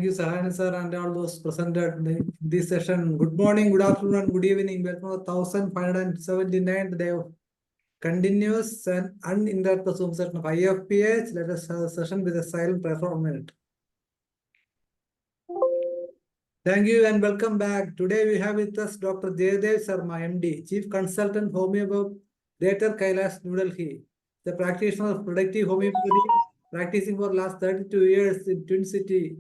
Thank you, Sahani sir, and all those presented in this session. Good morning, good afternoon, and good evening. Welcome to 1579th day of continuous and uninterrupted Zoom session of Ifph. Let us have a session with a silent prayer for a minute. Thank you and welcome back. Today we have with us Dr. JAIDEV SHARMA MD, Chief Consultant Homeopath, Greater Kailash, New Delhi. The practitioner of productive homeopathy, practicing for last 32 years in Twin City.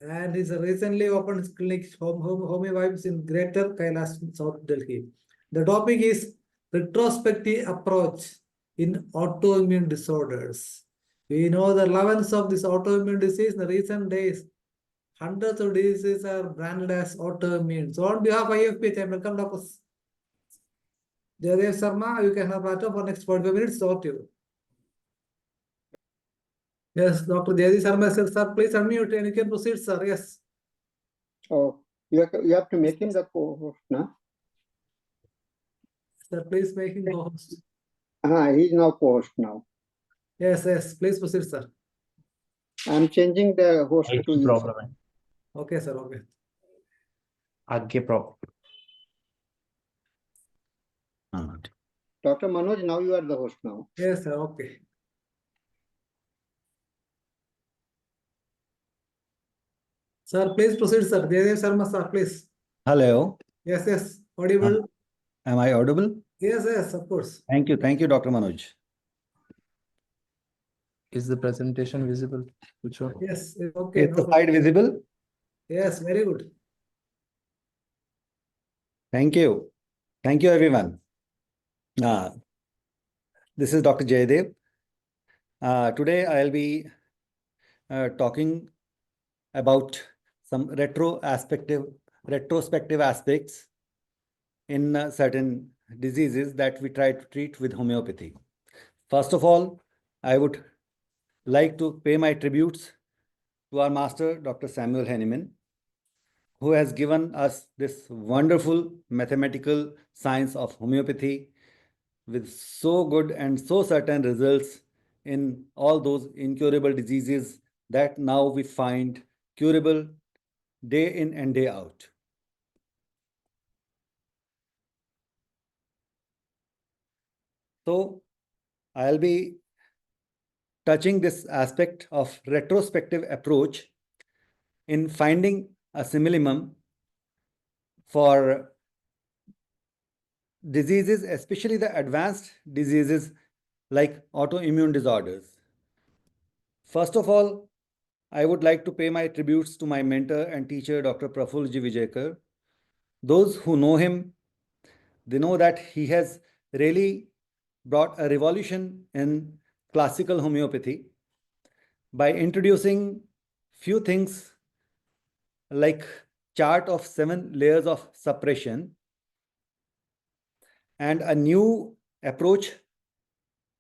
And he's recently opened his clinic, Home in Greater Kailash, South Delhi. The topic is retrospective approach in autoimmune disorders. We know the relevance of this autoimmune disease in the recent days. Hundreds of diseases are branded as autoimmune. So on behalf of Ifph, I welcome Dr. JAIDEV SHARMA. You can have platform for next 45 minutes. Over to you. Yes, Dr. JAIDEV SHARMA, sir, please unmute and you can proceed, sir. Yes. Oh, you have to make him the co-host now. Sir, please make him co-host. He's now co-host now. Yes, please proceed, sir. I'm changing the host to you. Problem. Okay, sir. Okay. आगे problem. Dr. Manoj, now you are the host now. Yes, sir. Okay. Sir, please proceed, sir. JAIDEV SHARMA, sir, please. Hello. Yes. Audible. Am I audible? Yes, of course. Thank you, Dr. Manoj. Is the presentation visible? Which one? Yes, okay. Is the slide visible? Yes, very good. Thank you. Thank you, everyone. This is Dr. JAIDEV. Today, I'll be talking about some retrospective aspects in certain diseases that we try to treat with homeopathy. First of all, I would like to pay my tributes to our master, Dr. Samuel Hahnemann, who has given us this wonderful mathematical science of homeopathy with so good and so certain results in all those incurable diseases that now we find curable day in and day out. So I'll be touching this aspect of retrospective approach in finding a simillimum for diseases, especially the advanced diseases like autoimmune disorders. First of all, I would like to pay my tributes to my mentor and teacher, Dr. Prafulji Vijayakar. Those who know him, they know that he has really brought a revolution in classical homeopathy by introducing few things like chart of 7 layers of suppression and a new approach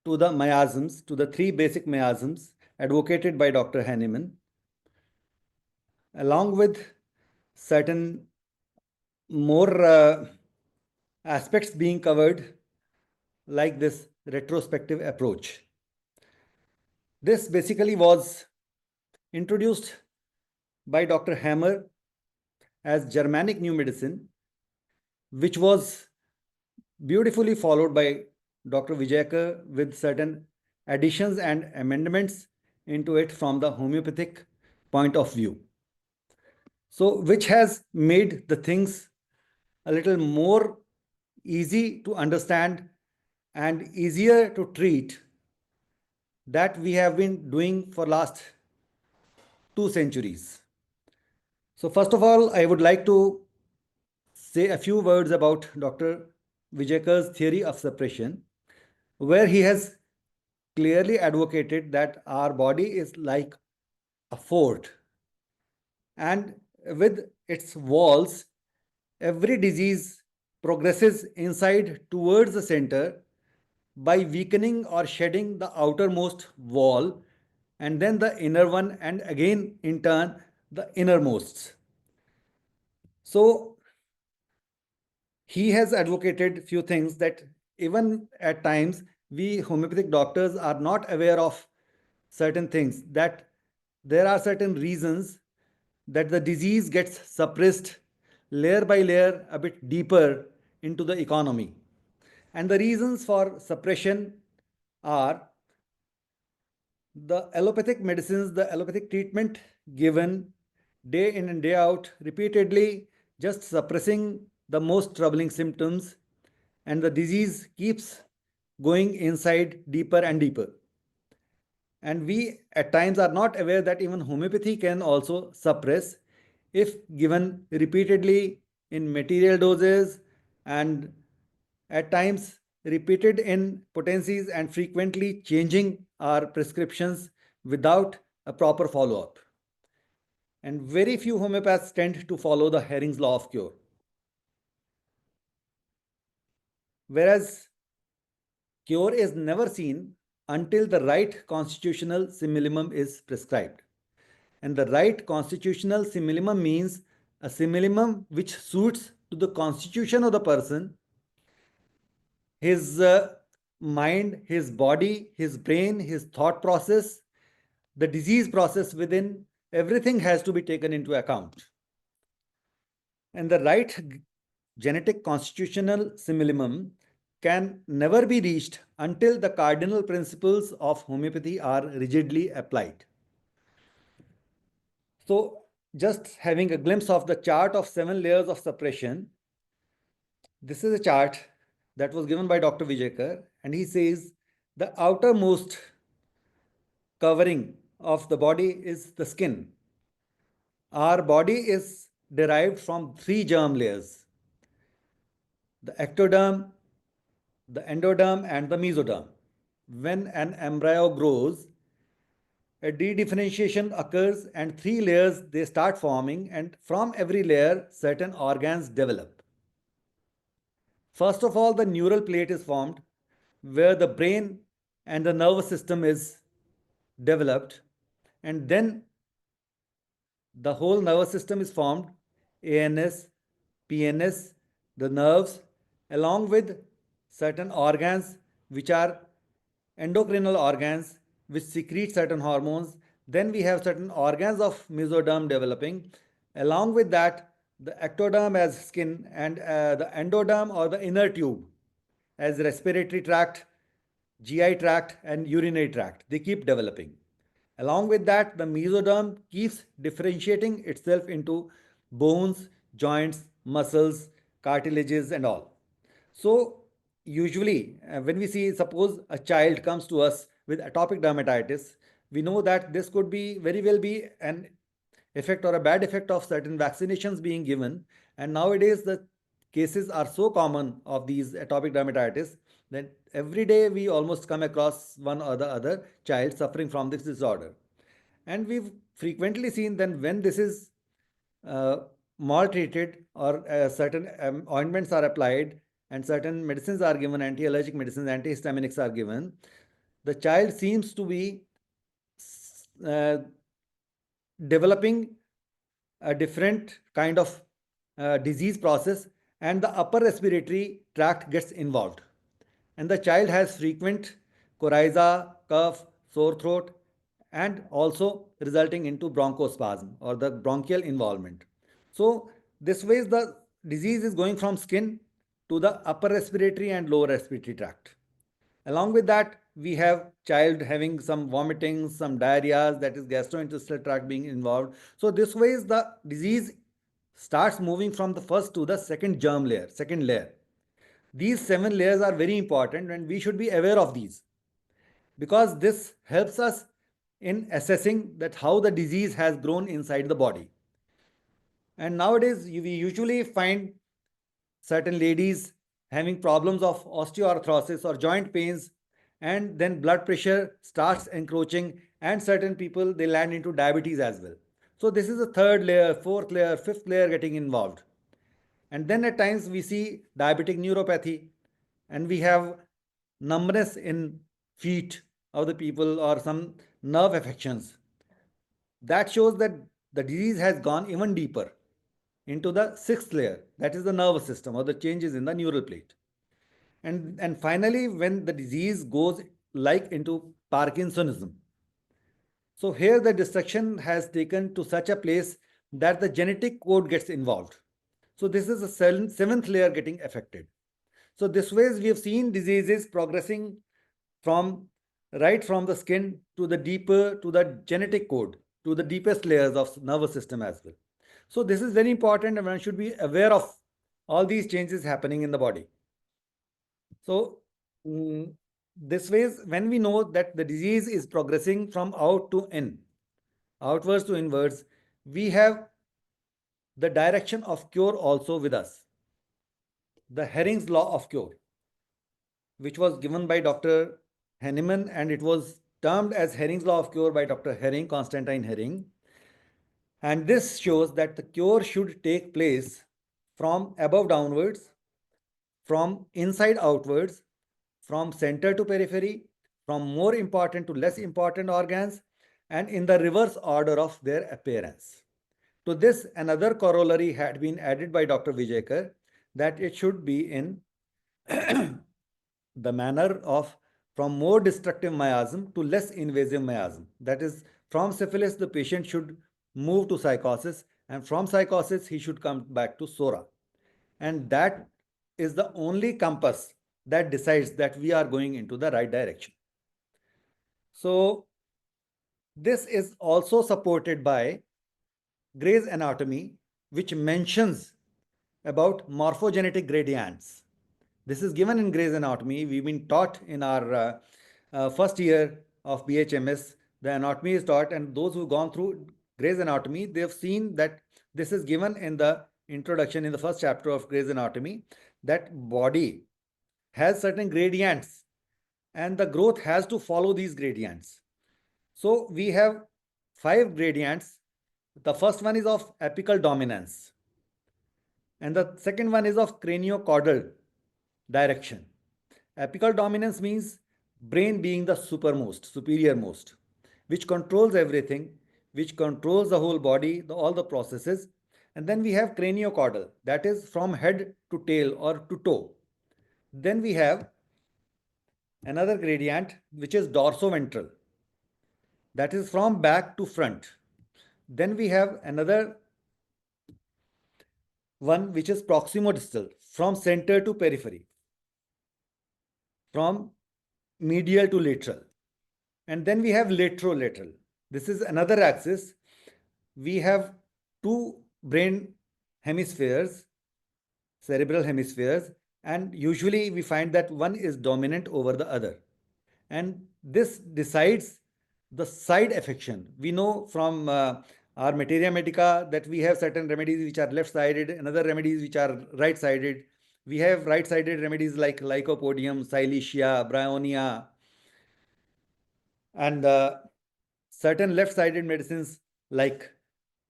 to the miasms, to the 3 basic miasms advocated by Dr. Hahnemann, along with certain more aspects being covered like this retrospective approach. This basically was introduced by Dr. Hammer as Germanic New Medicine, which was beautifully followed by Dr. Vijayakar with certain additions and amendments into it from the homeopathic point of view. So, which has made the things a little more easy to understand and easier to treat that we have been doing for last 2 centuries. So first of all, I would like to say a few words about Dr. Vijayakar's theory of suppression, where he has clearly advocated that our body is like a fort, and with its walls, every disease progresses inside towards the center by weakening or shedding the outermost wall, and then the inner one, and again in turn the innermost. So he has advocated few things that even at times we homeopathic doctors are not aware of certain things, that there are certain reasons that the disease gets suppressed layer by layer a bit deeper into the economy. And the reasons for suppression are the allopathic medicines, the allopathic treatment given day in and day out repeatedly, just suppressing the most troubling symptoms, and the disease keeps going inside deeper and deeper. And we at times are not aware that even homeopathy can also suppress if given repeatedly in material doses and at times repeated in potencies and frequently changing our prescriptions without a proper follow-up. And very few homeopaths tend to follow the Hering's law of cure. Whereas cure is never seen until the right constitutional simillimum is prescribed. And the right constitutional simillimum means a simillimum which suits to the constitution of the person, his mind, his body, his brain, his thought process, the disease process within, everything has to be taken into account. And the right genetic constitutional simillimum can never be reached until the cardinal principles of homeopathy are rigidly applied. So, just having a glimpse of the chart of 7 layers of suppression, this is a chart that was given by Dr. Vijayakar, and he says the outermost covering of the body is the skin. Our body is derived from 3 germ layers: the ectoderm, the endoderm, and the mesoderm. When an embryo grows, a de-differentiation occurs and 3 layers they start forming, and from every layer certain organs develop. First of all, the neural plate is formed where the brain and the nervous system is developed, and then the whole nervous system is formed: ANS, PNS, the nerves, along with certain organs which are endocrinal organs which secrete certain hormones. Then we have certain organs of mesoderm developing. Along with that, the ectoderm as skin, and the endoderm or the inner tube as respiratory tract, GI tract, and urinary tract. They keep developing. Along with that, the mesoderm keeps differentiating itself into bones, joints, muscles, cartilages, and all. So, usually, when we see, suppose a child comes to us with atopic dermatitis, we know that this could be very well be an effect or a bad effect of certain vaccinations being given. And nowadays, the cases are so common of these atopic dermatitis that every day we almost come across one or the other child suffering from this disorder. And we've frequently seen then when this is maltreated, or certain ointments are applied and certain medicines are given, anti-allergic medicines, antihistaminics are given, the child seems to be developing a different kind of disease process, and the upper respiratory tract gets involved. And the child has frequent coryza, cough, sore throat, and also resulting into bronchospasm or the bronchial involvement. So this way the disease is going from skin to the upper respiratory and lower respiratory tract. Along with that, we have child having some vomiting, some diarrhea, that is gastrointestinal tract being involved. So this way the disease starts moving from the first to the second germ layer, second layer. These 7 layers are very important and we should be aware of these, because this helps us in assessing that how the disease has grown inside the body. And nowadays we usually find certain ladies having problems of osteoarthritis or joint pains, and then blood pressure starts encroaching, and certain people they land into diabetes as well. So this is the 3rd layer, 4th layer, 5th layer getting involved. And then at times we see diabetic neuropathy, and we have numbness in feet of the people or some nerve affections. That shows that the disease has gone even deeper into the 6th layer, that is the nervous system or the changes in the neural plate. And finally, when the disease goes like into Parkinsonism. So here the destruction has taken to such a place that the genetic code gets involved. So this is the seventh layer getting affected. So this ways we have seen diseases progressing from right from the skin to the deeper to the genetic code, to the deepest layers of nervous system as well. So this is very important and one should be aware of all these changes happening in the body. So this ways, when we know that the disease is progressing from out to in, outwards to inwards, we have the direction of cure also with us. The Herring's law of cure, which was given by Dr. Henneman, and it was termed as Herring's law of cure by Dr. Herring, Constantine Herring. And this shows that the cure should take place from above downwards, from inside outwards, from center to periphery, from more important to less important organs, and in the reverse order of their appearance. To this, another corollary had been added by Dr. Vijayakar, that it should be in the manner of from more destructive miasm to less invasive miasm. That is, from syphilis, the patient should move to psychosis, and from psychosis, he should come back to SORA. And that is the only compass that decides that we are going into the right direction. So this is also supported by Gray's Anatomy, which mentions about morphogenetic gradients. This is given in Gray's Anatomy. We've been taught in our first year of BHMS, the anatomy is taught, and those who've gone through Gray's Anatomy, they've seen that this is given in the introduction in the first chapter of Gray's Anatomy, that body has certain gradients and the growth has to follow these gradients. So we have 5 gradients. The first one is of apical dominance, and the second one is of craniocaudal direction. Apical dominance means brain being the superiormost, which controls everything, which controls the whole body, all the processes. And then we have craniocaudal, that is from head to tail or to toe. Then we have another gradient, which is dorsoventral, that is from back to front. Then we have another one, which is proximodistal, from center to periphery, from medial to lateral. And then we have laterolateral. This is another axis. We have 2 brain hemispheres, cerebral hemispheres, and usually we find that one is dominant over the other. And this decides the side affection. We know from our materia medica that we have certain remedies which are left-sided, and other remedies which are right-sided. We have right-sided remedies like Lycopodium, Silesia, Bryonia, and certain left-sided medicines like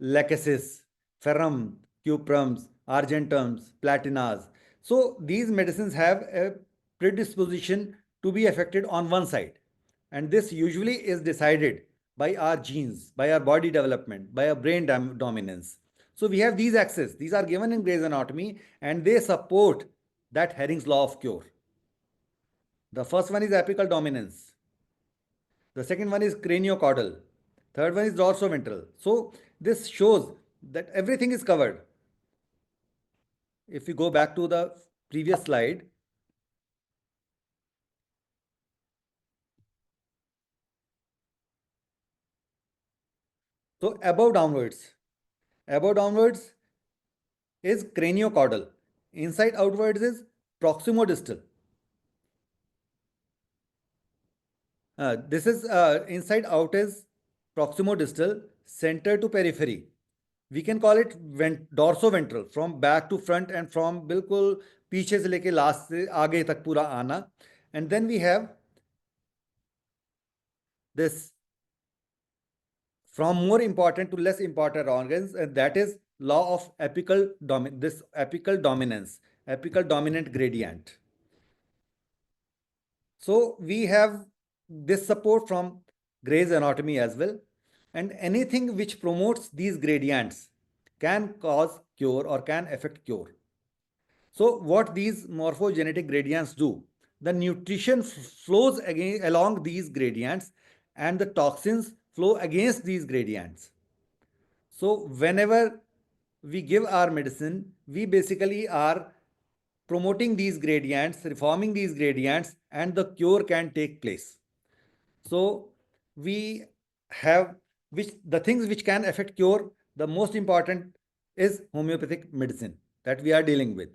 lachesis, ferrum, cuprums, argentums, platinas. So these medicines have a predisposition to be affected on one side, and this usually is decided by our genes, by our body development, by our brain dominance. So we have these axes. These are given in Gray's Anatomy, and they support that Herring's law of cure. The first one is apical dominance. The second one is craniocaudal. Third one is dorsoventral. So this shows that everything is covered. If we go back to the previous slide, so above downwards is craniocaudal. Inside outwards is proximodistal. This is inside out is proximodistal, center to periphery. We can call it dorsoventral, from back to front and from बिल्कुल पीछे से लेके last से आगे तक पूरा आना. And then we have this from more important to less important organs, and that is law of apical dominance, apical dominant gradient. So we have this support from Gray's Anatomy as well, and anything which promotes these gradients can cause cure or can affect cure. So what these morphogenetic gradients do, the nutrition flows along these gradients and the toxins flow against these gradients. So whenever we give our medicine, we basically are promoting these gradients, reforming these gradients, and the cure can take place. So we have which the things which can affect cure, the most important is homeopathic medicine that we are dealing with.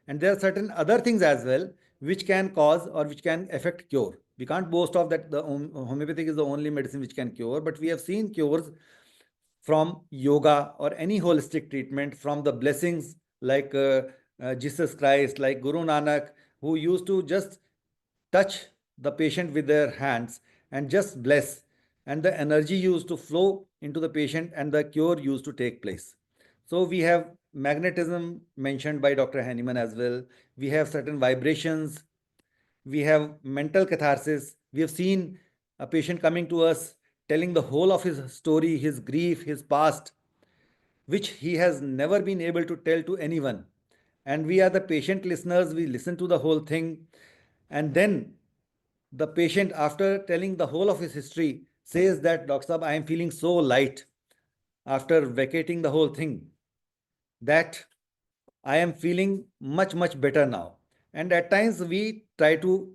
And there are certain other things as well which can cause or which can affect cure. We can't boast of that the homeopathic is the only medicine which can cure, but we have seen cures from yoga or any holistic treatment, from the blessings like Jesus Christ, like Guru Nanak, who used to just touch the patient with their hands and just bless, and the energy used to flow into the patient and the cure used to take place. So we have magnetism mentioned by Dr. Hahnemann as well. We have certain vibrations. We have mental catharsis. We have seen a patient coming to us telling the whole of his story, his grief, his past, which he has never been able to tell to anyone. And we are the patient listeners. We listen to the whole thing. And then the patient, after telling the whole of his history, says that, Dr. Saab, I am feeling so light after vacating the whole thing, that I am feeling much, much better now. And at times we try to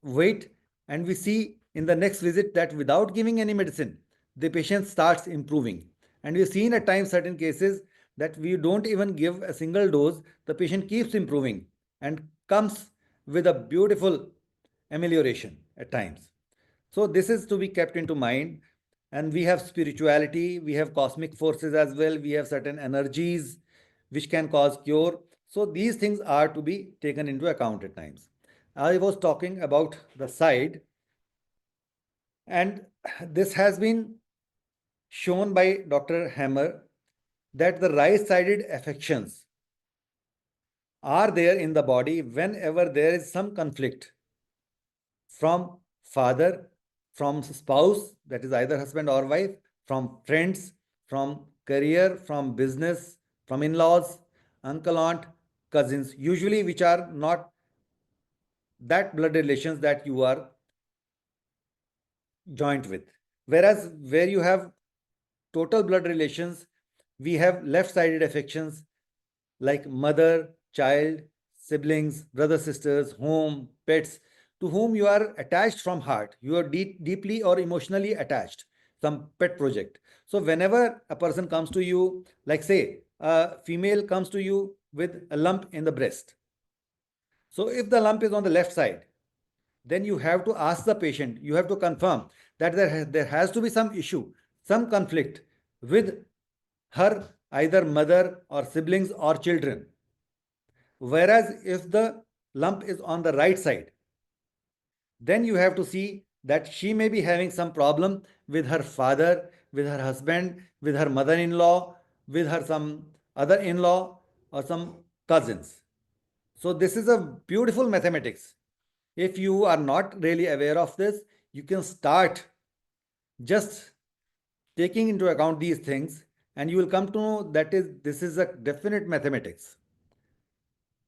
wait and we see in the next visit that without giving any medicine, the patient starts improving. And we've seen at times certain cases that we don't even give a single dose, the patient keeps improving and comes with a beautiful amelioration at times. So this is to be kept into mind. And we have spirituality, we have cosmic forces as well, we have certain energies which can cause cure. So these things are to be taken into account at times. I was talking about the side, and this has been shown by Dr. Hammer that the right-sided affections are there in the body whenever there is some conflict from father, from spouse, that is either husband or wife, from friends, from career, from business, from in-laws, uncle, aunt, cousins, usually which are not that blood relations that you are joint with. Whereas where you have total blood relations, we have left-sided affections like mother, child, siblings, brothers, sisters, home, pets, to whom you are attached from heart. You are deeply or emotionally attached, some pet project. So whenever a person comes to you, like say a female comes to you with a lump in the breast. So if the lump is on the left side, then you have to ask the patient, you have to confirm that there has to be some issue, some conflict with her either mother or siblings or children. Whereas if the lump is on the right side, then you have to see that she may be having some problem with her father, with her husband, with her mother-in-law, with her some other in-law or some cousins. So this is a beautiful mathematics. If you are not really aware of this, you can start just taking into account these things and you will come to know that this is a definite mathematics.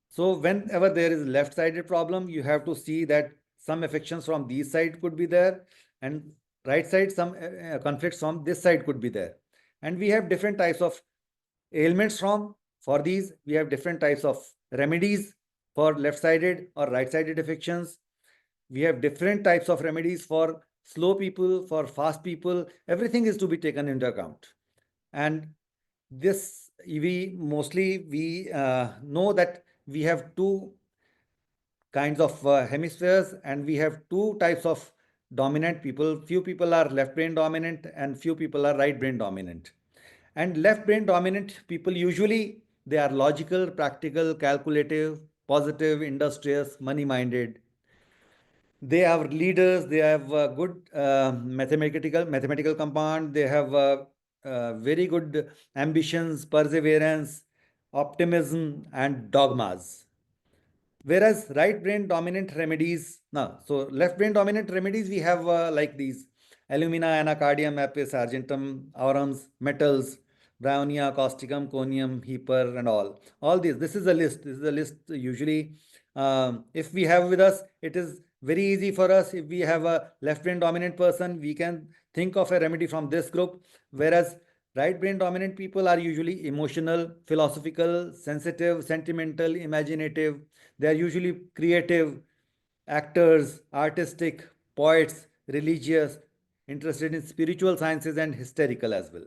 So whenever there is left-sided problem, you have to see that some affections from these side could be there, and right side some conflicts from this side could be there. And we have different types of ailments for these. We have different types of remedies for left-sided or right-sided affections. We have different types of remedies for slow people, for fast people. Everything is to be taken into account. And this we know that we have two kinds of hemispheres, and we have two types of dominant people. Few people are left brain dominant and few people are right brain dominant. And left brain dominant people, usually they are logical, practical, calculative, positive, industrious, money minded. They are leaders, they have good mathematical command, they have very good ambitions, perseverance, optimism, and dogmas. Whereas right brain dominant remedies, no, so left brain dominant remedies, we have like these: alumina, anacardium, apis, argentum, aurums, metals, brownia, causticum, conium, heper, and all these. This is a list. This is a list. Usually, if we have with us, it is very easy for us. If we have a left brain dominant person, we can think of a remedy from this group. Whereas Right brain dominant people are usually emotional, philosophical, sensitive, sentimental, imaginative. They are usually creative, actors, artistic, poets, religious, interested in spiritual sciences, and hysterical as well.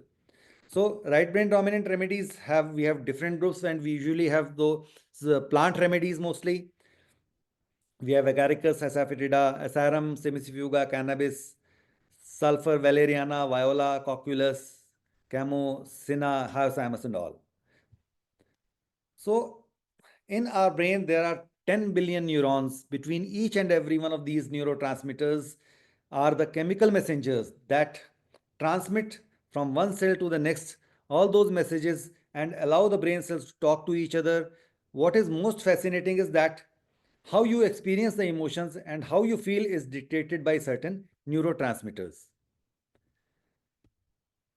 So right brain dominant remedies we have different groups, and we usually have those plant remedies mostly. We have agaricus, asafoetida, asarum, semicifuga, cannabis, sulfur, valeriana, viola, cocculus, camo, cinna, hyoscyamus, and all. So in our brain, there are 10 billion neurons. Between each and every one of these neurotransmitters are the chemical messengers that transmit from one cell to the next all those messages and allow the brain cells to talk to each other. What is most fascinating is that how you experience the emotions and how you feel is dictated by certain neurotransmitters.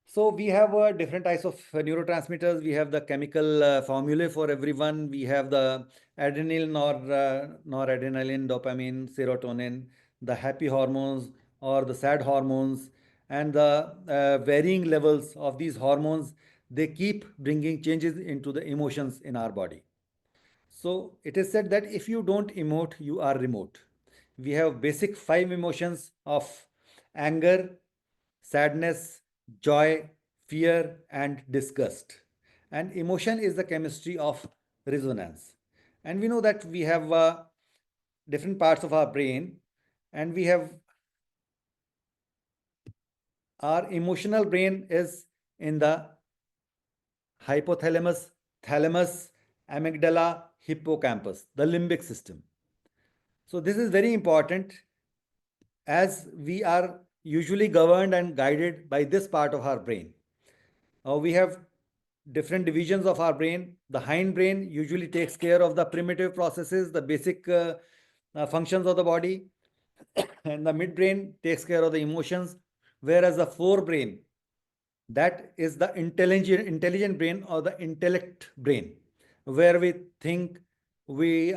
So we have different types of neurotransmitters. We have the chemical formulae for everyone. We have the adrenaline or noradrenaline, dopamine, serotonin, the happy hormones or the sad hormones, and the varying levels of these hormones. They keep bringing changes into the emotions in our body. So it is said that if you don't emote, you are remote. We have basic 5 emotions of anger, sadness, joy, fear, and disgust. And emotion is the chemistry of resonance. And we know that we have different parts of our brain, and we have our emotional brain is in the hypothalamus, thalamus, amygdala, hippocampus, the limbic system. So this is very important as we are usually governed and guided by this part of our brain. We have different divisions of our brain. The hind brain usually takes care of the primitive processes, the basic functions of the body, and the midbrain takes care of the emotions, whereas the forebrain, that is the intelligent brain or the intellect brain, where we think, we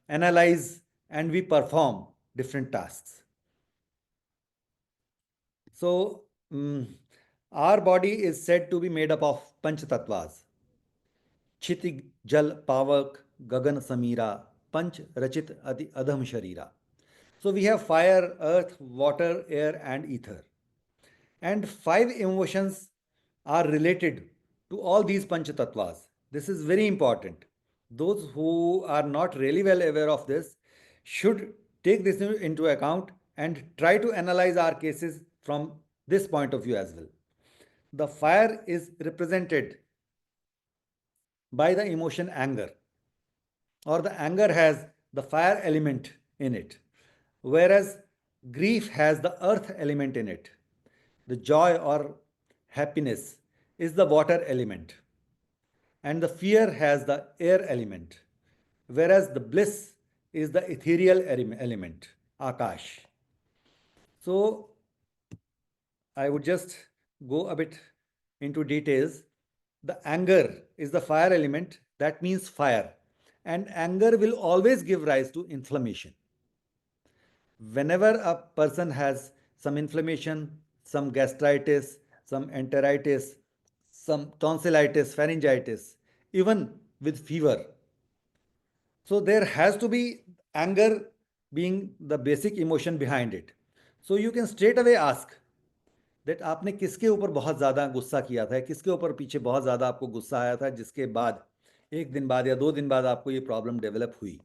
analyze, and we perform different tasks. So our body is said to be made up of panch tattvas: Chiti, Jal, Pavak, Gagan, Samira, Panch, Rachit, Adi, Adham, Sharira. So we have fire, earth, water, air, and ether. And 5 emotions are related to all these panch tattvas. This is very important. Those who are not really well aware of this should take this into account and try to analyze our cases from this point of view as well. The fire is represented by the emotion anger, or the anger has the fire element in it, whereas grief has the earth element in it. The joy or happiness is the water element, and the fear has the air element, whereas the bliss is the ethereal element, Akash. So I would just go a bit into details. The anger is the fire element, that means fire, and anger will always give rise to inflammation. Whenever a person has some inflammation, some gastritis, some enteritis, some tonsillitis, pharyngitis, even with fever, so there has to be anger being the basic emotion behind it. So you can straight away ask that आपने किसके ऊपर बहुत ज़्यादा गुस्सा किया था, किसके ऊपर पीछे बहुत ज़्यादा आपको गुस्सा आया था, जिसके बाद 1 दिन बाद या 2 दिन बाद आपको ये प्रॉब्लम डेवलप हुई.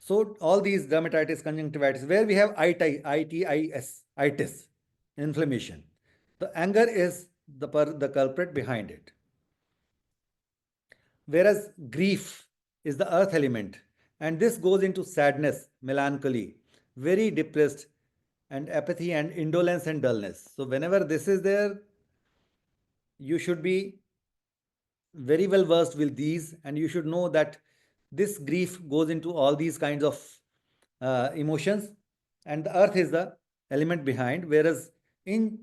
So all these dermatitis, conjunctivitis, where we have itis, inflammation, the anger is the culprit behind it. Whereas grief is the earth element, and this goes into sadness, melancholy, very depressed, and apathy and indolence and dullness. So whenever this is there, you should be very well versed with these, and you should know that this grief goes into all these kinds of emotions, and the earth is the element behind, whereas in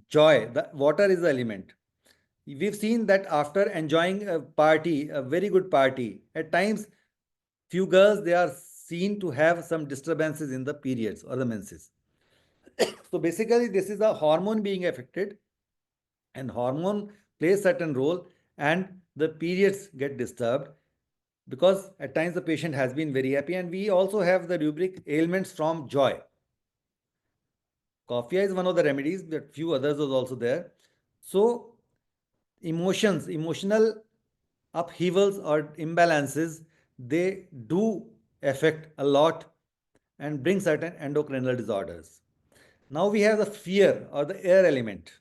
joy, the water is the element. We've seen that after enjoying a party, a very good party, at times few girls, they are seen to have some disturbances in the periods or the menses. So basically this is the hormone being affected, And hormone plays certain role, and the periods get disturbed because at times the patient has been very happy. And we also have the rubric ailments from joy. Coffee is one of the remedies, but few others was also there. So emotional upheavals or imbalances, they do affect a lot and bring certain endocrinal disorders. Now we have the fear or the air element.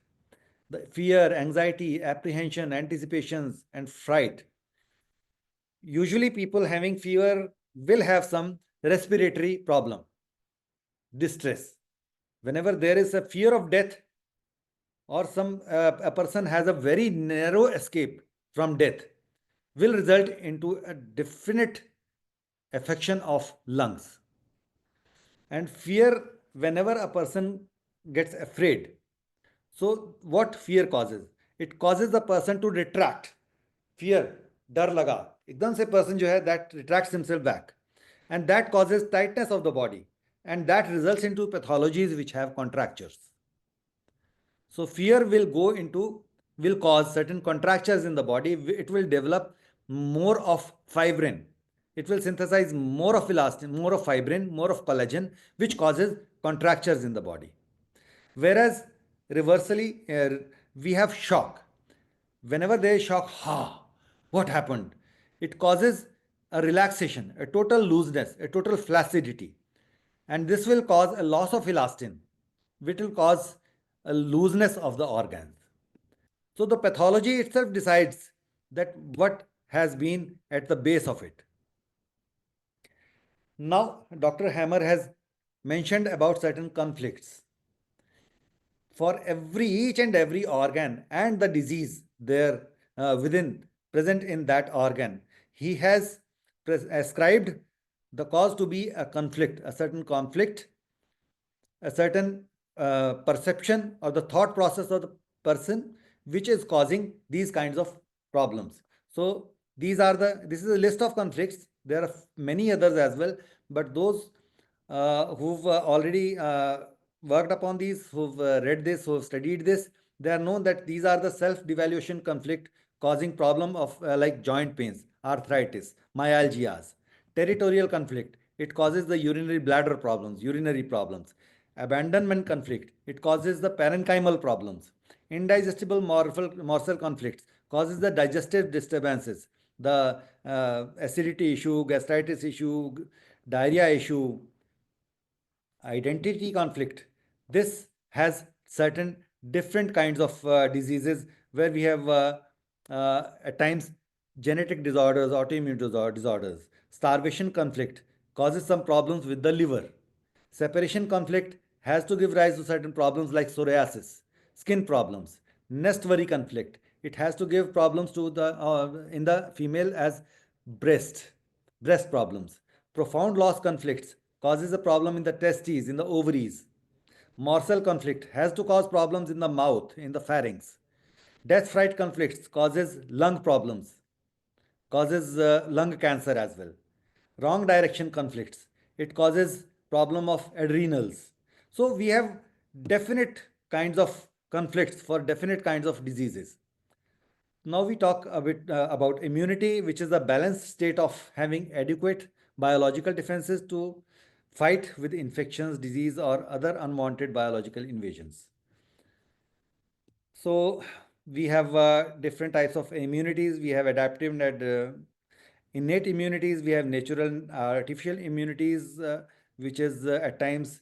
The fear, anxiety, apprehension, anticipations, and fright. Usually people having fever will have some respiratory problem, distress. Whenever there is a fear of death, or a person has a very narrow escape from death, will result into a definite affection of lungs. And fear, whenever a person gets afraid, so what fear causes? It causes the person to retract. Fear, डर लगा, एकदम से person जो है that retracts himself back, and that causes tightness of the body, and that results into pathologies which have contractures. So fear will cause certain contractures in the body. It will develop more of fibrin. It will synthesize more of elastin, more of fibrin, more of collagen, which causes contractures in the body. Whereas reversely, we have shock. Whenever there is shock, what happened? It causes a relaxation, a total looseness, a total flaccidity. And this will cause a loss of elastin, which will cause a looseness of the organs. So the pathology itself decides that what has been at the base of it. Now, Dr. Hammer has mentioned about certain conflicts. For each and every organ and the disease there within present in that organ, he has ascribed the cause to be a conflict, a certain conflict, a certain perception or the thought process of the person which is causing these kinds of problems. So this is a list of conflicts. There are many others as well, but those who've already worked upon these, who've read this, who've studied this, they are known that these are the self-devaluation conflict causing problem of like joint pains, arthritis, myalgias. Territorial conflict, it causes the urinary bladder problems, urinary problems. Abandonment conflict, it causes the parenchymal problems. Indigestible morsel conflicts causes the digestive disturbances, the acidity issue, gastritis issue, diarrhea issue. Identity conflict, this has certain different kinds of diseases where we have at times genetic disorders, autoimmune disorders. Starvation conflict causes some problems with the liver. Separation conflict has to give rise to certain problems like psoriasis, skin problems. Nest worry conflict, it has to give problems to the in the female as breast problems. Profound loss conflicts causes a problem in the testes, in the ovaries. Morsel conflict has to cause problems in the mouth, in the pharynx. Death fright conflicts causes lung problems, causes lung cancer as well. Wrong direction conflicts, it causes problem of adrenals. So we have definite kinds of conflicts for definite kinds of diseases. Now we talk a bit about immunity, which is the balanced state of having adequate biological defenses to fight with infections, disease, or other unwanted biological invasions. So we have different types of immunities. We have adaptive and innate immunities. We have natural artificial immunities, which is at times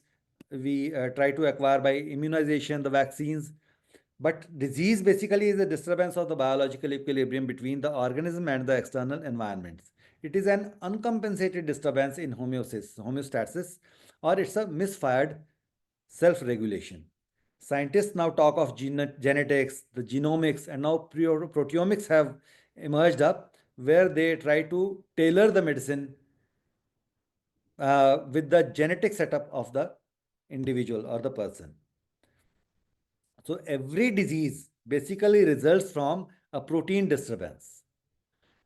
we try to acquire by immunization, the vaccines. But disease basically is a disturbance of the biological equilibrium between the organism and the external environments. It is an uncompensated disturbance in homeostasis, or it's a misfired self-regulation. Scientists now talk of genetics, the genomics, and now proteomics have emerged up where they try to tailor the medicine with the genetic setup of the individual or the person. So every disease basically results from a protein disturbance.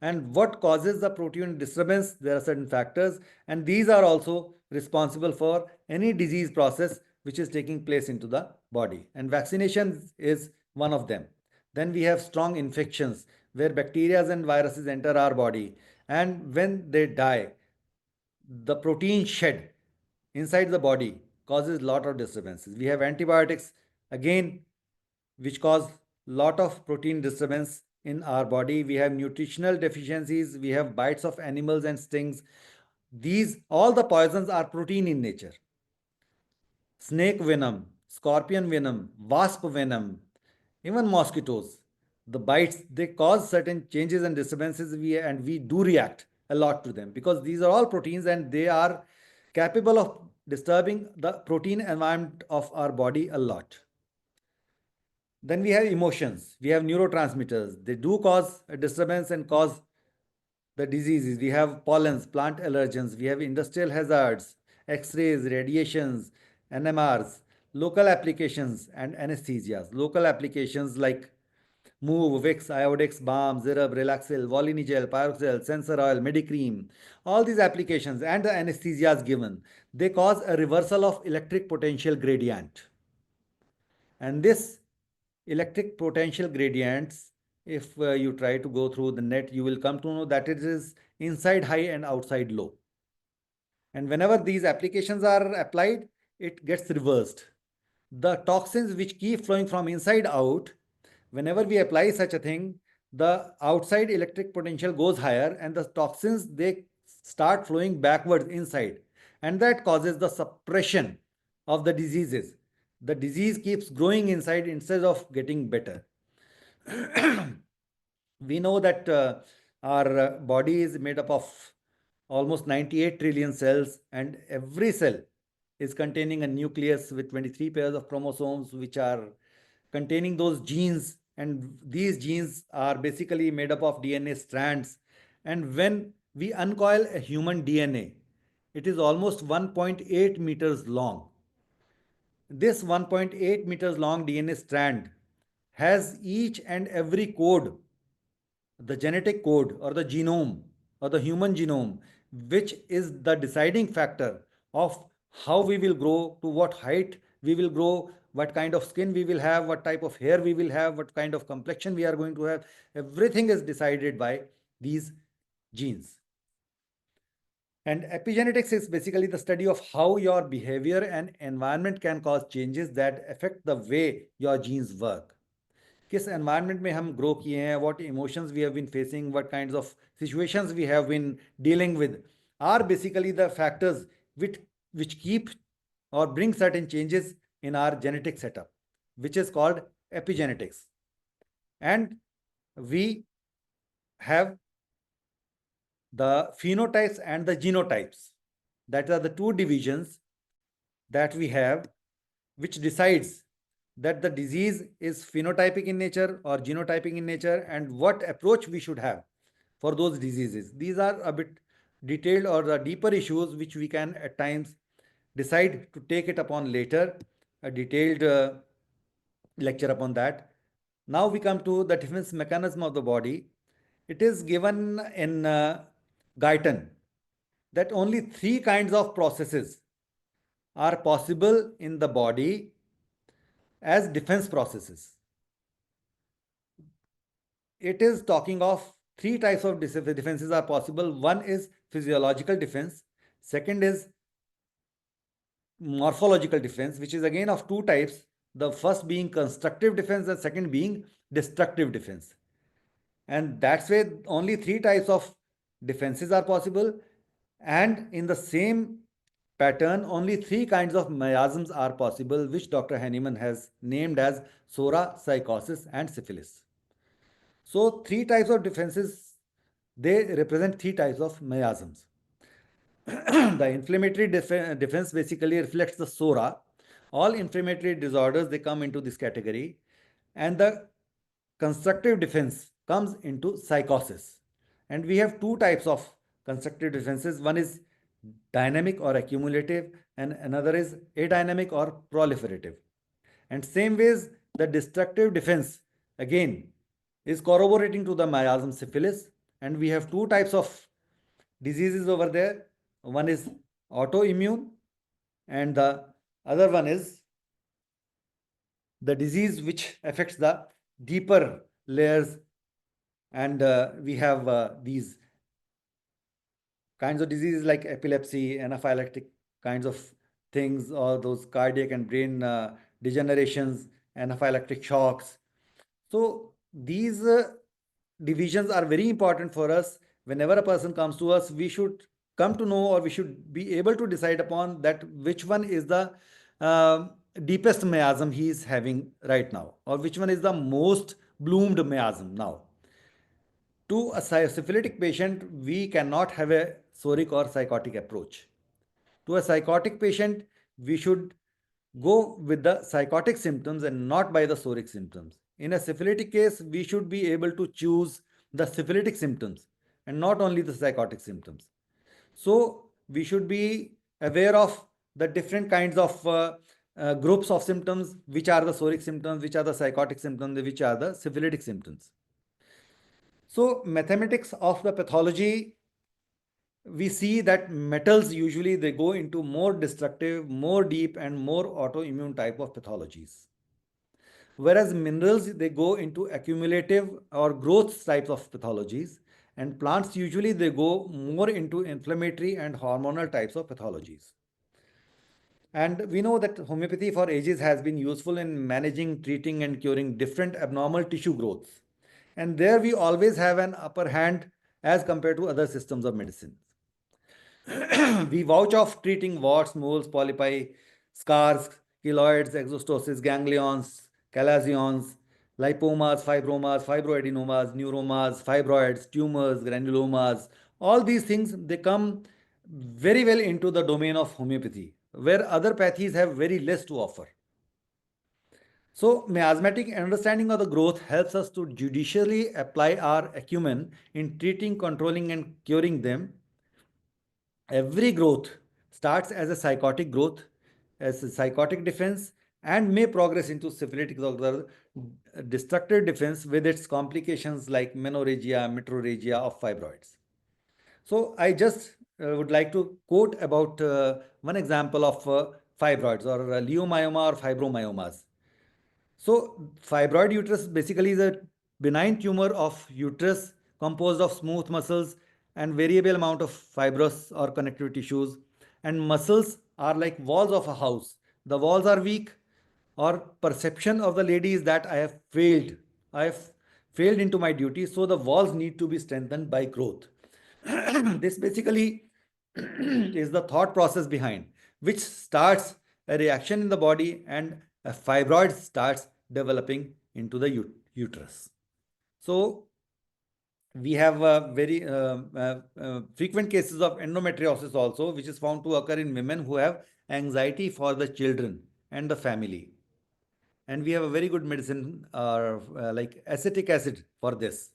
And what causes the protein disturbance? There are certain factors, and these are also responsible for any disease process which is taking place into the body. And vaccination is one of them. Then we have strong infections where bacteria and viruses enter our body, and when they die, the protein shed inside the body causes lot of disturbances. We have antibiotics again, which cause lot of protein disturbance in our body. We have nutritional deficiencies, we have bites of animals and stings. These all the poisons are protein in nature. Snake venom, scorpion venom, wasp venom, even mosquitoes. The bites, they cause certain changes and disturbances, and we do react a lot to them because these are all proteins and they are capable of disturbing the protein environment of our body a lot. Then we have emotions, we have neurotransmitters. They do cause a disturbance and cause the diseases. We have pollens, plant allergens, we have industrial hazards, X-rays, radiations, NMRs, local applications and anesthesias. Local applications like Move, Vicks, Iodex, Balm, Zerab, Relaxil, Volinigel, Pyroxil, Sensor Oil, Medicream, all these applications and the anesthesias given, they cause a reversal of electric potential gradient. And this electric potential gradients, if you try to go through the net, you will come to know that it is inside high and outside low. And whenever these applications are applied, it gets reversed. The toxins which keep flowing from inside out, whenever we apply such a thing, the outside electric potential goes higher and the toxins, they start flowing backwards inside. And that causes the suppression of the diseases. The disease keeps growing inside instead of getting better. We know that our body is made up of almost 98 trillion cells, and every cell is containing a nucleus with 23 pairs of chromosomes, which are containing those genes. And these genes are basically made up of DNA strands. And when we uncoil a human DNA, it is almost 1.8 meters long. This 1.8 meters long DNA strand has each and every code, the genetic code or the genome or the human genome, which is the deciding factor of how we will grow, to what height we will grow, what kind of skin we will have, what type of hair we will have, what kind of complexion we are going to have. Everything is decided by these genes. And epigenetics is basically the study of how your behavior and environment can cause changes that affect the way your genes work. किस environment में हम grow किए हैं, what emotions we have been facing, what kinds of situations we have been dealing with are basically the factors which keep or bring certain changes in our genetic setup, which is called epigenetics. And we have the phenotypes and the genotypes. That are the two divisions that we have, which decides that the disease is phenotypic in nature or genotypic in nature, and what approach we should have for those diseases. These are a bit detailed or the deeper issues which we can at times decide to take it upon later, a detailed lecture upon that. Now we come to the defense mechanism of the body. It is given in Guyton that only 3 kinds of processes are possible in the body as defense processes. It is talking of 3 types of defenses are possible. One is physiological defense. Second is morphological defense, which is again of 2 types. The first being constructive defense, the second being destructive defense. And that's why only 3 types of defenses are possible. And in the same pattern, only 3 kinds of miasms are possible, which Dr. Hahnemann has named as psora, psychosis, and syphilis. So 3 types of defenses, they represent 3 types of miasms. The inflammatory defense basically reflects the psora. All inflammatory disorders, they come into this category. And the constructive defense comes into psychosis. And we have 2 types of constructive defenses. One is dynamic or accumulative, and another is adynamic or proliferative. And same ways, the destructive defense again is corroborating to the miasm syphilis. And we have 2 types of diseases over there. One is autoimmune, and the other one is the disease which affects the deeper layers, and we have these kinds of diseases like epilepsy, anaphylactic kinds of things, or those cardiac and brain degenerations, anaphylactic shocks. So these divisions are very important for us. Whenever a person comes to us, we should come to know, or we should be able to decide upon that which one is the deepest miasm he is having right now, or which one is the most bloomed miasm now. To a syphilitic patient, we cannot have a soric or psychotic approach. To a psychotic patient, we should go with the psychotic symptoms and not by the soric symptoms. In a syphilitic case, we should be able to choose the syphilitic symptoms and not only the psychotic symptoms. So we should be aware of the different kinds of groups of symptoms, which are the soric symptoms, which are the psychotic symptoms, which are the syphilitic symptoms. So mathematics of the pathology, we see that metals usually they go into more destructive, more deep, and more autoimmune type of pathologies. Whereas minerals, they go into accumulative or growth types of pathologies, and plants usually they go more into inflammatory and hormonal types of pathologies. And we know that homeopathy for ages has been useful in managing, treating, and curing different abnormal tissue growths. And there we always have an upper hand as compared to other systems of medicine. We vouch of treating warts, moles, polypi, scars, keloids, exostosis, ganglions, chalazions, lipomas, fibromas, fibroadenomas, neuromas, fibroids, tumors, granulomas. All these things, they come very well into the domain of homeopathy, where other pathies have very less to offer. So, miasmatic understanding of the growth helps us to judicially apply our acumen in treating, controlling, and curing them. Every growth starts as a psychotic growth, as a psychotic defense, and may progress into syphilitic or destructive defense with its complications like menorrhagia, metrorrhagia of fibroids. So I just would like to quote about one example of fibroids, or leiomyoma or fibromyomas. So fibroid uterus basically is a benign tumor of uterus composed of smooth muscles and variable amount of fibrous or connective tissues. And muscles are like walls of a house. The walls are weak, or perception of the lady is that I have failed. I have failed into my duty. So the walls need to be strengthened by growth. This basically is the thought process behind which starts a reaction in the body, and a fibroid starts developing into the uterus. So we have very frequent cases of endometriosis also, which is found to occur in women who have anxiety for the children and the family. And we have a very good medicine like acetic acid for this.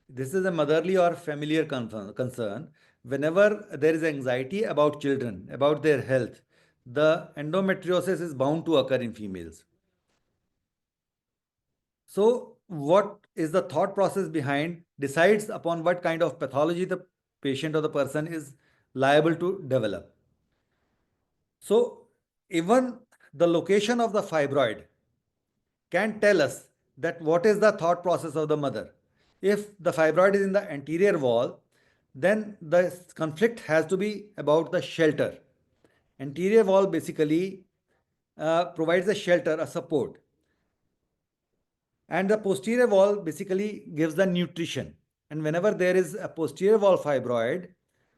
This is a motherly or familiar concern. Whenever there is anxiety about children, about their health, the endometriosis is bound to occur in females. So, what is the thought process behind decides upon what kind of pathology the patient or the person is liable to develop. So, even the location of the fibroid can tell us that what is the thought process of the mother. If the fibroid is in the anterior wall, then the conflict has to be about the shelter. Anterior wall basically provides a shelter, a support. And the posterior wall basically gives the nutrition. And whenever there is a posterior wall fibroid,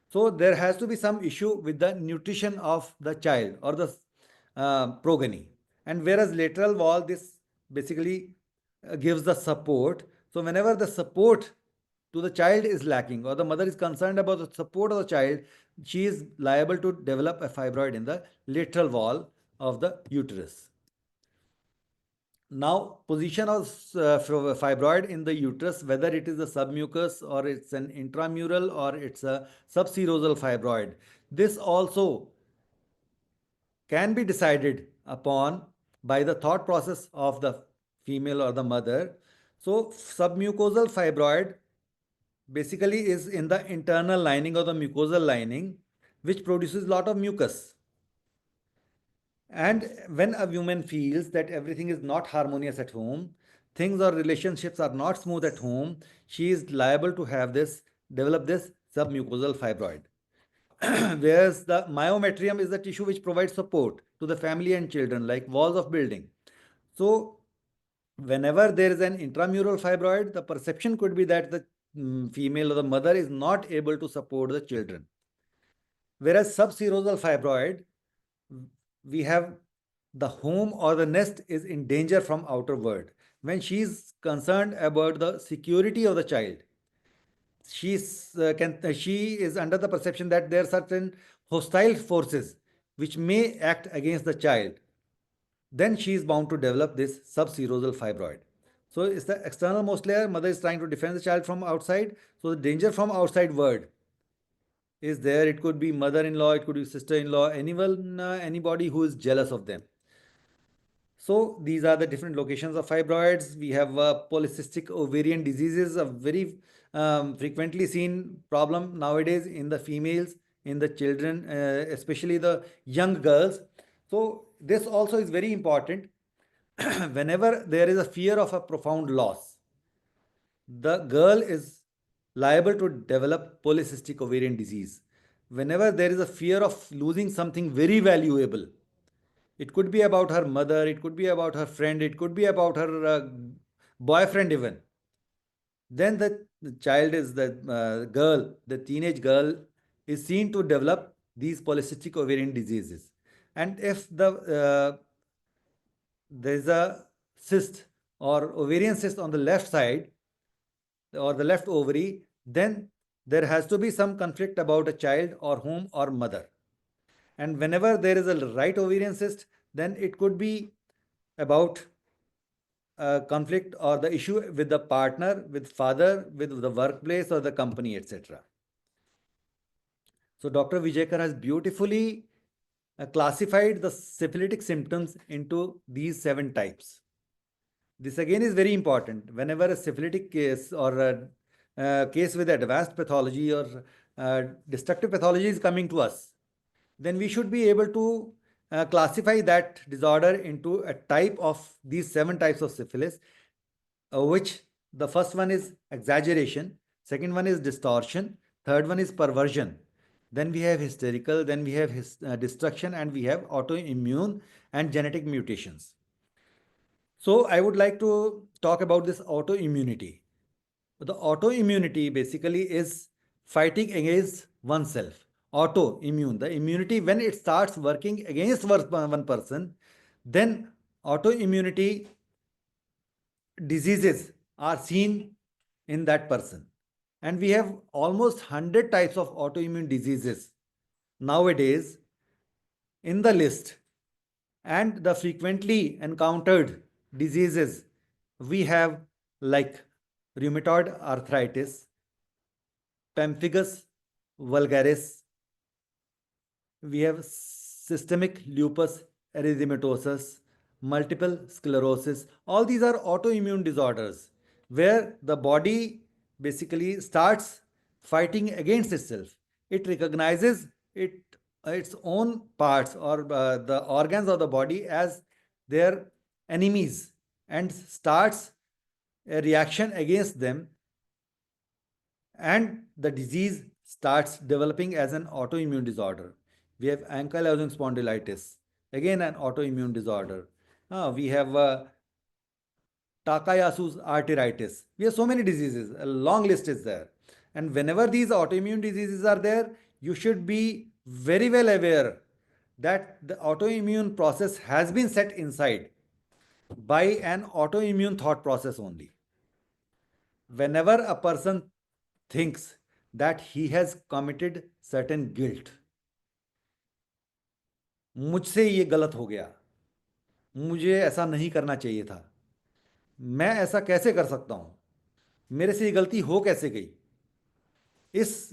so there has to be some issue with the nutrition of the child or the progeny. And whereas lateral wall, this basically gives the support. So whenever the support to the child is lacking, or the mother is concerned about the support of the child, she is liable to develop a fibroid in the lateral wall of the uterus. Now, position of fibroid in the uterus, whether it is a submucous or it's an intramural or it's a subserosal fibroid, this also can be decided upon by the thought process of the female or the mother. So, submucosal fibroid basically is in the internal lining or the mucosal lining, which produces a lot of mucus. And when a woman feels that everything is not harmonious at home, things or relationships are not smooth at home, she is liable to develop this submucosal fibroid. Whereas the myometrium is the tissue which provides support to the family and children, like walls of building. So whenever there is an intramural fibroid, the perception could be that the female or the mother is not able to support the children. Whereas subserosal fibroid, we have the home or the nest is in danger from outer world. When she is concerned about the security of the child, she is under the perception that there are certain hostile forces which may act against the child, then she is bound to develop this subserosal fibroid. So it's the external most layer. Mother is trying to defend the child from outside. So the danger from outside world is there. It could be mother-in-law, it could be sister-in-law, anyone, anybody who is jealous of them. So these are the different locations of fibroids. We have polycystic ovarian diseases, a very frequently seen problem nowadays in the females, in the children, especially the young girls. So this also is very important. Whenever there is a fear of a profound loss, the girl is liable to develop polycystic ovarian disease. Whenever there is a fear of losing something very valuable, it could be about her mother, it could be about her friend, it could be about her boyfriend even. Then the child is the teenage girl is seen to develop these polycystic ovarian diseases. And if there is a cyst or ovarian cyst on the left side or the left ovary, then there has to be some conflict about a child or home or mother. And whenever there is a right ovarian cyst, then it could be about conflict or the issue with the partner, with father, with the workplace or the company, etc. So Dr. Vijayakar has beautifully classified the syphilitic symptoms into these 7 types. This again is very important. Whenever a syphilitic case or a case with advanced pathology or destructive pathology is coming to us, then we should be able to classify that disorder into a type of these 7 types of syphilis, which the first one is exaggeration, second one is distortion, third one is perversion, then we have hysterical, then we have destruction, and we have autoimmune and genetic mutations. So I would like to talk about this autoimmunity. The autoimmunity basically is fighting against oneself. Autoimmune, the immunity, when it starts working against one person, then autoimmunity diseases are seen in that person. And we have almost 100 types of autoimmune diseases nowadays in the list. And the frequently encountered diseases we have, like rheumatoid arthritis, pemphigus vulgaris, we have systemic lupus erythematosus, multiple sclerosis. All these are autoimmune disorders where the body basically starts fighting against itself. It recognizes its own parts or the organs of the body as their enemies and starts a reaction against them, and the disease starts developing as an autoimmune disorder. We have ankylosing spondylitis, again an autoimmune disorder. We have Takayasu's arteritis. We have so many diseases, a long list is there. And whenever these autoimmune diseases are there, you should be very well aware that the autoimmune process has been set inside by an autoimmune thought process only. Whenever a person thinks that he has committed certain guilt, मुझसे ये गलत हो गया, मुझे ऐसा नहीं करना चाहिए था, मैं ऐसा कैसे कर सकता हूं, मेरे से ये गलती हो कैसे गई, इस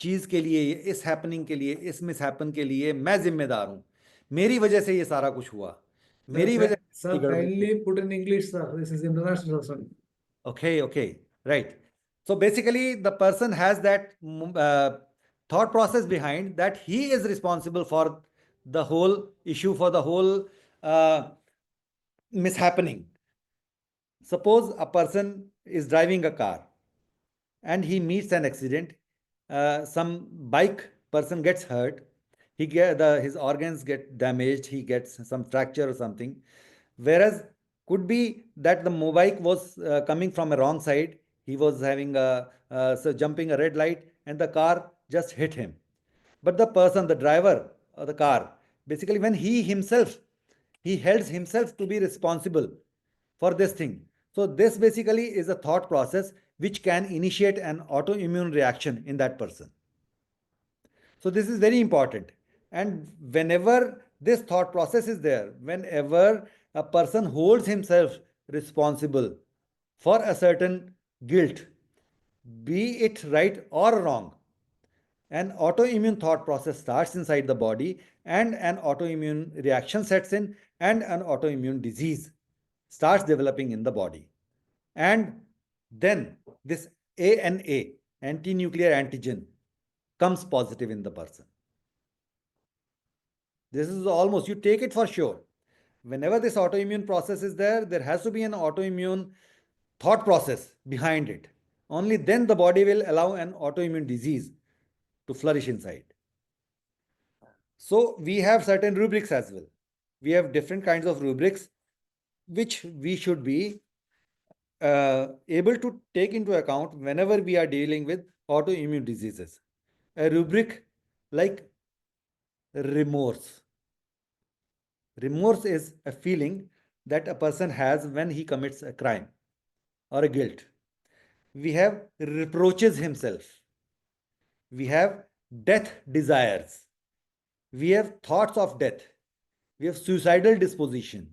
चीज के लिए, इस हैपनिंग के लिए, इस मिस हैपन के लिए मैं जिम्मेदार हूं, मेरी वजह से ये सारा कुछ हुआ, मेरी वजह Sir, kindly put in English, sir. This is international, sir. Okay, right. So basically, the person has that thought process behind that he is responsible for the whole issue, for the whole mishappening. Suppose a person is driving a car and he meets an accident. Some bike person gets hurt. His organs get damaged. He gets some fracture or something. Whereas could be that the mobike was coming from a wrong side. He was having so jumping a red light and the car just hit him. But the person, the driver of the car, basically when he held himself to be responsible for this thing. So this basically is a thought process which can initiate an autoimmune reaction in that person. So this is very important. And whenever this thought process is there, whenever a person holds himself responsible for a certain guilt, be it right or wrong, an autoimmune thought process starts inside the body and an autoimmune reaction sets in and an autoimmune disease starts developing in the body. And then this ANA, anti-nuclear antigen, comes positive in the person. This is almost, you take it for sure. Whenever this autoimmune process is there, there has to be an autoimmune thought process behind it. Only then the body will allow an autoimmune disease to flourish inside. So we have certain rubrics as well. We have different kinds of rubrics which we should be able to take into account whenever we are dealing with autoimmune diseases. A rubric like remorse. Remorse is a feeling that a person has when he commits a crime or a guilt. We have reproaches himself. We have death desires. We have thoughts of death. We have suicidal disposition.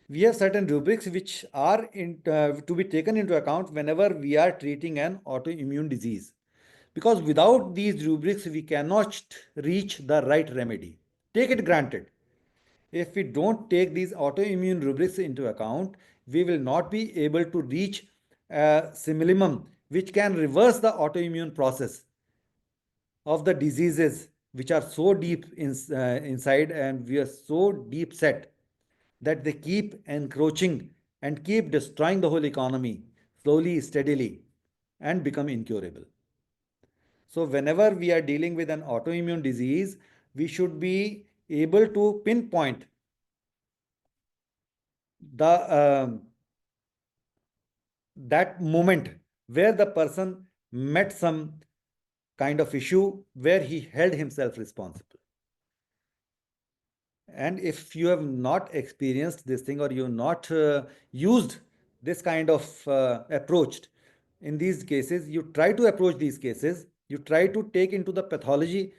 We have certain rubrics which are to be taken into account whenever we are treating an autoimmune disease. Because without these rubrics, we cannot reach the right remedy. Take it granted. If we don't take these autoimmune rubrics into account, we will not be able to reach a simillimum which can reverse the autoimmune process of the diseases which are so deep inside and we are so deep set that they keep encroaching and keep destroying the whole economy slowly, steadily, and become incurable. So whenever we are dealing with an autoimmune disease, we should be able to pinpoint that moment where the person met some kind of issue where he held himself responsible. And if you have not experienced this thing or you have not used this kind of approach in these cases, you try to approach these cases, you try to take into the pathology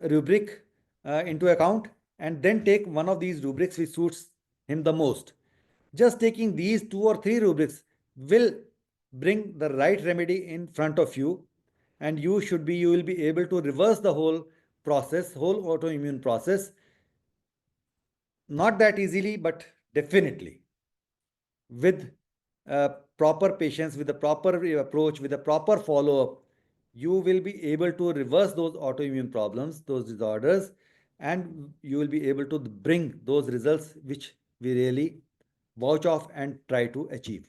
rubric into account and then take one of these rubrics which suits him the most. Just taking these 2 or 3 rubrics will bring the right remedy in front of you, and you will be able to reverse the whole process, whole autoimmune process. Not that easily, but definitely with proper patience, with a proper approach, with a proper follow-up, you will be able to reverse those autoimmune problems, those disorders, and you will be able to bring those results which we really vouch off and try to achieve.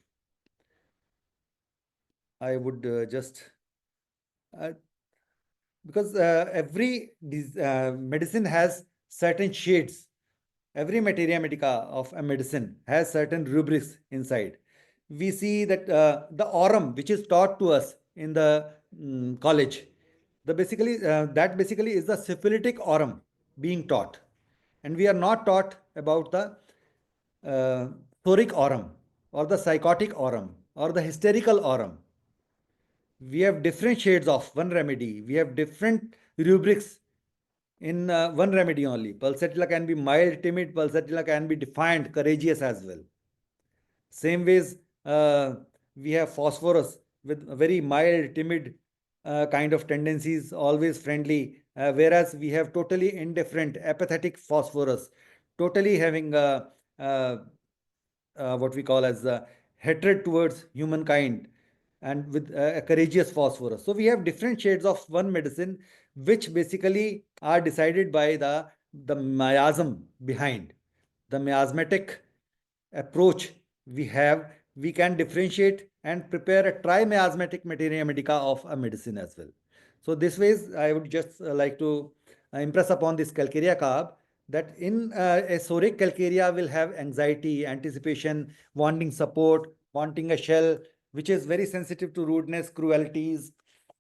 I would because every medicine has certain shades. Every materia medica of a medicine has certain rubrics inside. We see that the aurum, which is taught to us in the college, that basically is the syphilitic aurum being taught, and we are not taught about the thoric aurum or the psychotic aurum or the hysterical aurum. We have different shades of one remedy. We have different rubrics in one remedy only. Pulsatilla can be mild, timid. Pulsatilla can be defiant, courageous as well. Same ways, we have phosphorus with very mild, timid kind of tendencies, always friendly. Whereas we have totally indifferent, apathetic phosphorus, totally having what we call as hatred towards humankind, and with a courageous phosphorus. So we have different shades of one medicine, which basically are decided by the miasm behind, the miasmatic approach we have, we can differentiate and prepare a tri-miasmatic materia medica of a medicine as well. So this ways, I would just like to impress upon this calcarea carb that in a psoric calcarea will have anxiety, anticipation, wanting support, wanting a shell, which is very sensitive to rudeness, cruelties,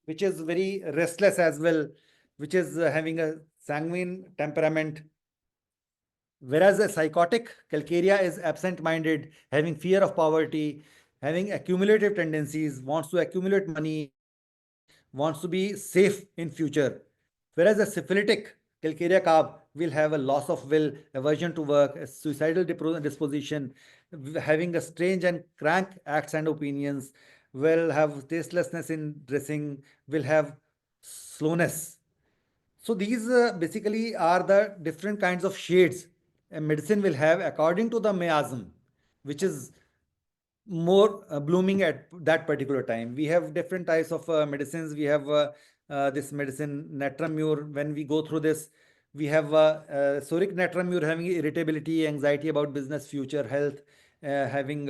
which is very restless as well, which is having a sanguine temperament. Whereas a psychotic calcarea is absent-minded, having fear of poverty, having accumulative tendencies, wants to accumulate money, wants to be safe in future. Whereas a syphilitic calcarea carb will have a loss of will, aversion to work, a suicidal disposition, having a strange and crank acts and opinions, will have tastelessness in dressing, will have slowness. So these basically are the different kinds of shades a medicine will have according to the miasm, which is more blooming at that particular time. We have different types of medicines. We have this medicine Natramur. When we go through this, we have psoric Natramur having irritability, anxiety about business, future, health, having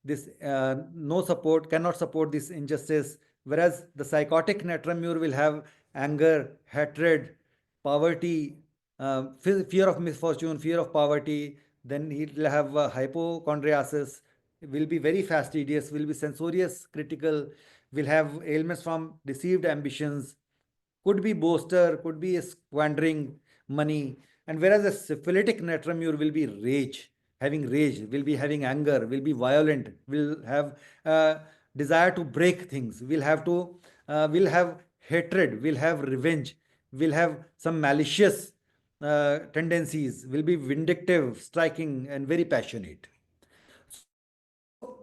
this no support, cannot support this injustice. Whereas the psychotic Natramur will have anger, hatred, poverty, fear of misfortune, fear of poverty. Then he'll have hypochondriasis, will be very fastidious, will be censorious, critical, will have ailments from deceived ambitions, could be boaster, could be squandering money. And whereas a syphilitic Natramur will be rage, will be having anger, will be violent, will have desire to break things, will have hatred, will have revenge, will have some malicious tendencies, will be vindictive, striking, and very passionate.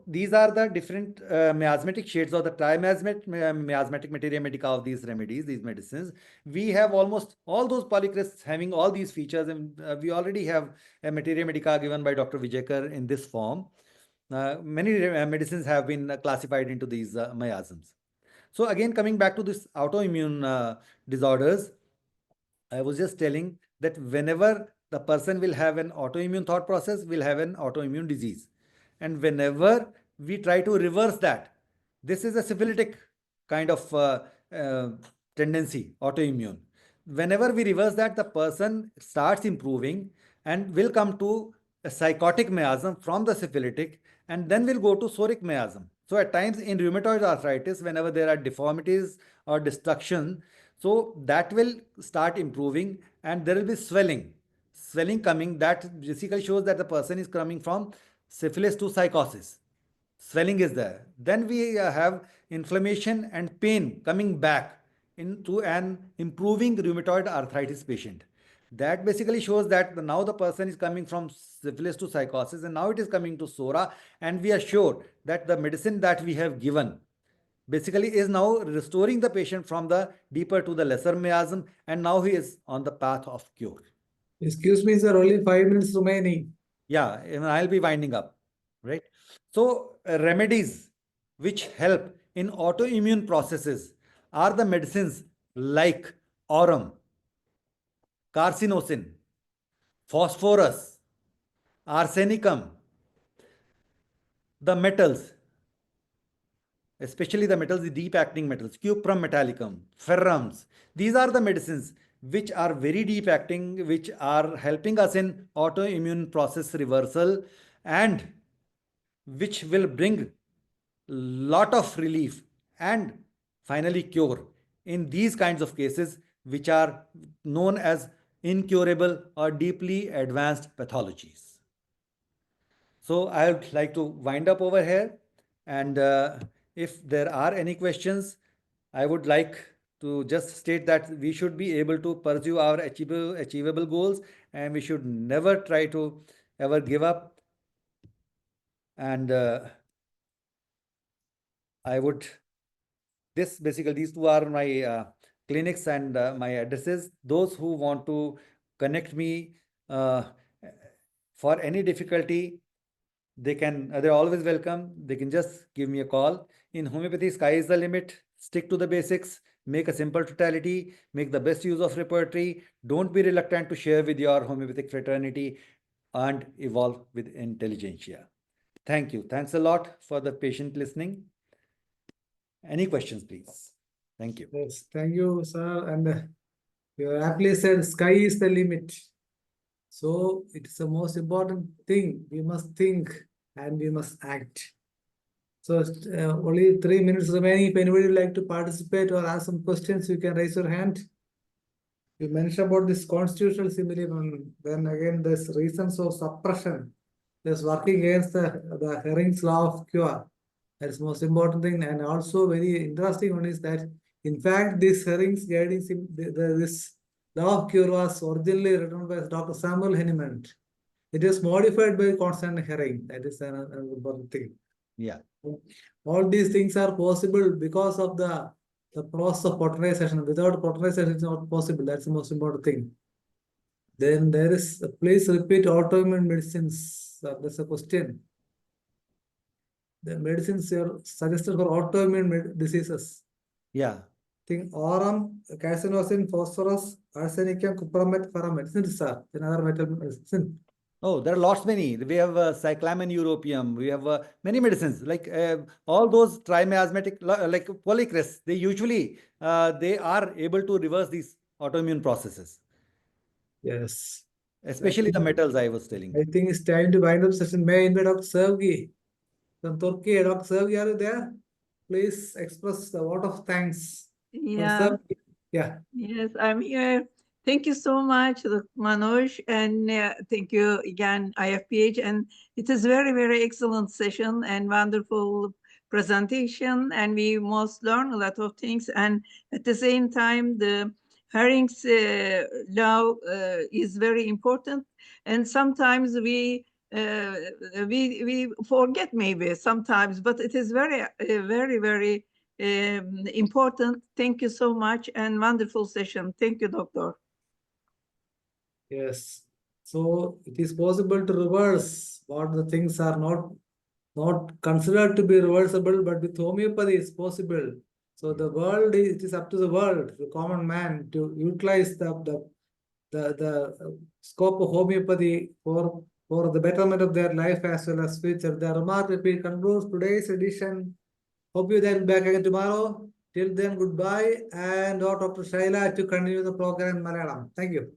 These are the different miasmatic shades or the miasmatic materia medica of these remedies, these medicines. We have almost all those polycrysts having all these features, and we already have a materia medica given by Dr. Vijayakar in this form. Many medicines have been classified into these miasms. So again, coming back to this autoimmune disorders, I was just telling that whenever the person will have an autoimmune thought process, will have an autoimmune disease. And whenever we try to reverse that, this is a syphilitic kind of tendency, autoimmune. Whenever we reverse that, the person starts improving and will come to a psychotic miasm from the syphilitic, and then will go to psoric miasm. So at times in rheumatoid arthritis, whenever there are deformities or destruction, so that will start improving and there will be swelling coming. That basically shows that the person is coming from syphilis to psychosis. Swelling is there. Then we have inflammation and pain coming back into an improving rheumatoid arthritis patient. That basically shows that now the person is coming from syphilis to psychosis, and now it is coming to SORA, and we are sure that the medicine that we have given basically is now restoring the patient from the deeper to the lesser miasm, and now he is on the path of cure. Excuse me, sir, only 5 minutes remaining. Yeah, I'll be winding up, right? So remedies which help in autoimmune processes are the medicines like aurum, carcinosin, phosphorus, arsenicum, the metals, especially the metals, the deep acting metals, cuprum metallicum, ferrums. These are the medicines which are very deep acting, which are helping us in autoimmune process reversal, and which will bring lot of relief and finally cure in these kinds of cases which are known as incurable or deeply advanced pathologies. So I would like to wind up over here, and if there are any questions, I would like to just state that we should be able to pursue our achievable goals, and we should never try to ever give up. And I would, these two are my clinics and my addresses. Those who want to connect me for any difficulty, they're always welcome. They can just give me a call. In homeopathy, sky is the limit. Stick to the basics, make a simple totality, make the best use of repertory. Don't be reluctant to share with your homeopathic fraternity. and evolve with intelligentsia. Thank you. Thanks a lot for the patient listening. Any questions, please? Thank you. Yes, thank you, sir. And you aptly said sky is the limit. So it's the most important thing. We must think and we must act. So only 3 minutes remaining. If anybody would like to participate or ask some questions, you can raise your hand. You mentioned about this constitutional simile, then again there's reasons of suppression. There's working against the Herring's law of cure. That's the most important thing. And also very interesting one is that, in fact, this Herring's guiding this law of cure was originally written by Dr. Samuel Hahnemann. It is modified by Constant Herring. That is another important thing. Yeah. All these things are possible because of the process of protonization. Without protonization, it's not possible. That's the most important thing. Then there is, please repeat autoimmune medicines. That's a question. The medicines are suggested for autoimmune diseases. Yeah. Think aurum, carcinosin, phosphorus, arsenicum, cupromet, furamate. Isn't it, sir? Another metal medicine. Oh, there are lots many. We have cyclamen europeum. We have many medicines like all those trimiasmatic like polycress. They usually they are able to reverse these autoimmune processes. Yes. Especially the metals I was telling. I think it's time to wind up session. May I invite Dr. Sergi from Turkey? Dr. Sergi, are you there? Please express a word of thanks. Yeah. Yeah. Yes, I'm here. Thank you so much, Manoj, and thank you again, IFPH. And it is very, very excellent session and wonderful presentation. And we must learn a lot of things. And at the same time, the Herring's law is very important. And sometimes we forget maybe sometimes, but it is very, very important. Thank you so much and wonderful session. Thank you, doctor. Yes. So it is possible to reverse what the things are not considered to be reversible, but with homeopathy it's possible. So the world it is up to the world, the common man, to utilize the scope of homeopathy for the betterment of their life as well as future. The remark repeat concludes today's edition. Hope you will be back again tomorrow. Till then, goodbye. And Dr. Shaila to continue the program in Malayalam. Thank you.